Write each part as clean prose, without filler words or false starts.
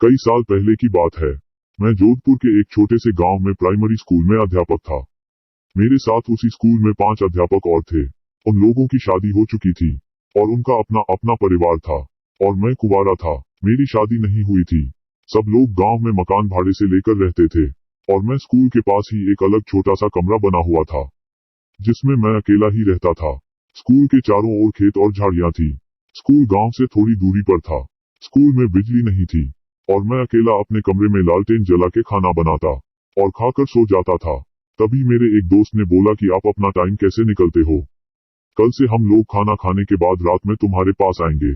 कई साल पहले की बात है। मैं जोधपुर के एक छोटे से गांव में प्राइमरी स्कूल में अध्यापक था। मेरे साथ उसी स्कूल में 5 अध्यापक और थे। उन लोगों की शादी हो चुकी थी और उनका अपना अपना परिवार था और मैं कुंवारा था। मेरी शादी नहीं हुई थी। सब लोग गांव में मकान भाड़े से लेकर रहते थे और मैं स्कूल के पास ही एक अलग छोटा सा कमरा बना हुआ था जिसमें मैं अकेला ही रहता था। स्कूल के चारों ओर खेत और झाड़ियां थी। स्कूल गांव से थोड़ी दूरी पर था। स्कूल में बिजली नहीं थी और मैं अकेला अपने कमरे में लालटेन जला के खाना बनाता और खाकर सो जाता था। तभी मेरे एक दोस्त ने बोला कि आप अपना टाइम कैसे निकलते हो? कल से हम लोग खाना खाने के बाद रात में तुम्हारे पास आएंगे।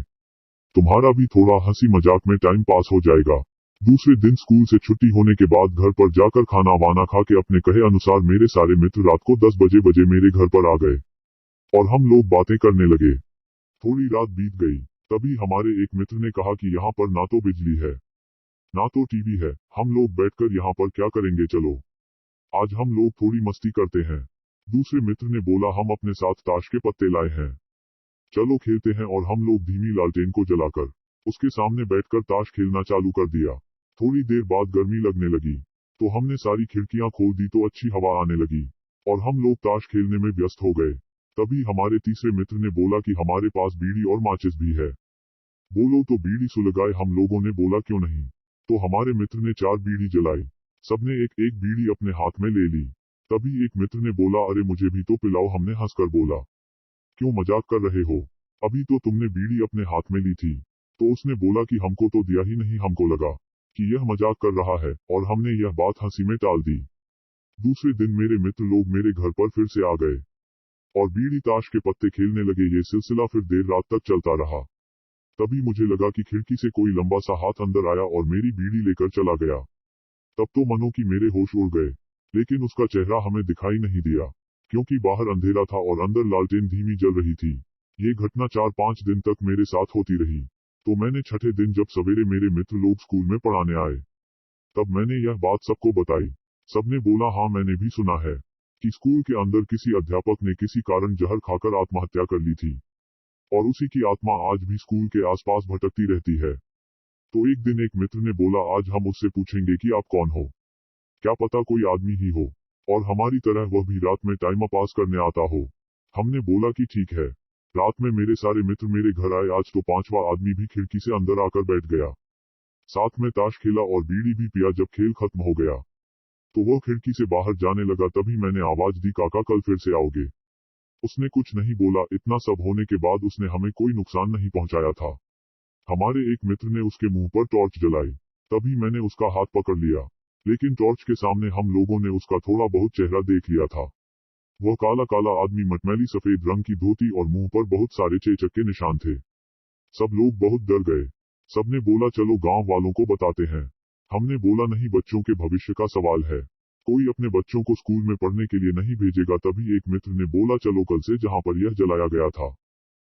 तुम्हारा भी थोड़ा हंसी मजाक में टाइम पास हो जाएगा। दूसरे दिन स्कूल से छुट्टी होने के बाद घर पर जाकर खाना वाना खा के अपने कहे अनुसार मेरे सारे मित्र रात को 10 बजे मेरे घर पर आ गए और हम लोग बातें करने लगे। थोड़ी रात बीत गई। तभी हमारे एक मित्र ने कहा कि यहाँ पर ना तो बिजली है ना तो टीवी है, हम लोग बैठकर यहाँ पर क्या करेंगे, चलो आज हम लोग थोड़ी मस्ती करते हैं। दूसरे मित्र ने बोला हम अपने साथ ताश के पत्ते लाए हैं, चलो खेलते हैं। और हम लोग धीमी लालटेन को जलाकर उसके सामने बैठकर ताश खेलना चालू कर दिया। थोड़ी देर बाद गर्मी लगने लगी तो हमने सारी खिड़कियां खोल दी तो अच्छी हवा आने लगी और हम लोग ताश खेलने में व्यस्त हो गए। तभी हमारे तीसरे मित्र ने बोला कि हमारे पास बीड़ी और माचिस भी है, बोलो तो बीड़ी सुलगाए। हम लोगों ने बोला क्यों नहीं। तो हमारे मित्र ने 4 बीड़ी जलाई। सबने एक एक बीड़ी अपने हाथ में ले ली। तभी एक मित्र ने बोला अरे मुझे भी तो पिलाओ। हमने हंसकर बोला क्यों मजाक कर रहे हो, अभी तो तुमने बीड़ी अपने हाथ में ली थी। तो उसने बोला कि हमको तो दिया ही नहीं, हमको लगा कि यह मजाक कर रहा है और हमने यह बात हंसी में टाल दी। दूसरे दिन मेरे मित्र लोग मेरे घर पर फिर से आ गए और बीड़ी ताश के पत्ते खेलने लगे। ये सिलसिला फिर देर रात तक चलता रहा। तभी मुझे लगा कि खिड़की से कोई लंबा सा हाथ अंदर आया और मेरी बीड़ी लेकर चला गया। तब तो मनो कि मेरे होश उड़ गए, लेकिन उसका चेहरा हमें दिखाई नहीं दिया क्योंकि बाहर अंधेरा था और अंदर लालटेन धीमी जल रही थी। ये घटना 4-5 दिन तक मेरे साथ होती रही। तो मैंने छठे दिन जब सवेरे मेरे मित्र लोग स्कूल में पढ़ाने आए तब मैंने यह बात सबको बताई। सबने बोला हाँ मैंने भी सुना है कि स्कूल के अंदर किसी अध्यापक ने किसी कारण जहर खाकर आत्महत्या कर ली थी और उसी की आत्मा आज भी स्कूल के आसपास भटकती रहती है। तो एक दिन एक मित्र ने बोला आज हम उससे पूछेंगे कि आप कौन हो, क्या पता कोई आदमी ही हो और हमारी तरह वह भी रात में टाइम पास करने आता हो। हमने बोला कि ठीक है। रात में मेरे सारे मित्र मेरे घर आए। आज तो 5वां आदमी भी खिड़की से अंदर आकर बैठ गया। साथ में ताश खेला और बीड़ी भी पिया। जब खेल खत्म हो गया तो वह खिड़की से बाहर जाने लगा। तभी मैंने आवाज दी काका कल फिर से आओगे। उसने कुछ नहीं बोला। इतना सब होने के बाद उसने हमें कोई नुकसान नहीं पहुंचाया था। हमारे एक मित्र ने उसके मुंह पर टॉर्च जलाई। तभी मैंने उसका हाथ पकड़ लिया, लेकिन टॉर्च के सामने हम लोगों ने उसका थोड़ा बहुत चेहरा देख लिया था। वह काला काला आदमी, मटमैली सफेद रंग की धोती और मुंह पर बहुत सारे चेचक के निशान थे। सब लोग बहुत डर गए। सबने बोला चलो गांव वालों को बताते हैं। हमने बोला नहीं, बच्चों के भविष्य का सवाल है, कोई अपने बच्चों को स्कूल में पढ़ने के लिए नहीं भेजेगा। तभी एक मित्र ने बोला चलो कल से जहां पर यह जलाया गया था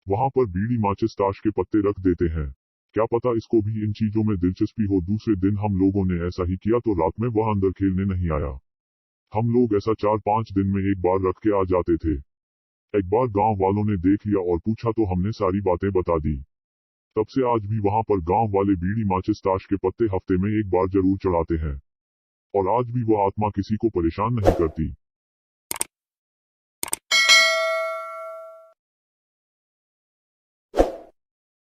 वहां पर बीड़ी माचिस ताश के पत्ते रख देते हैं, क्या पता इसको भी इन चीजों में दिलचस्पी हो। दूसरे दिन हम लोगों ने ऐसा ही किया तो रात में वह अंदर खेलने नहीं आया। हम लोग ऐसा 4-5 दिन में एक बार रख के आ जाते थे। एक बार गांव वालों ने देख लिया और पूछा तो हमने सारी बातें बता दी। तब से आज भी वहां पर गांव वाले बीड़ी माचिस ताश के पत्ते हफ्ते में एक बार जरूर चढ़ाते हैं और आज भी वह आत्मा किसी को परेशान नहीं करती।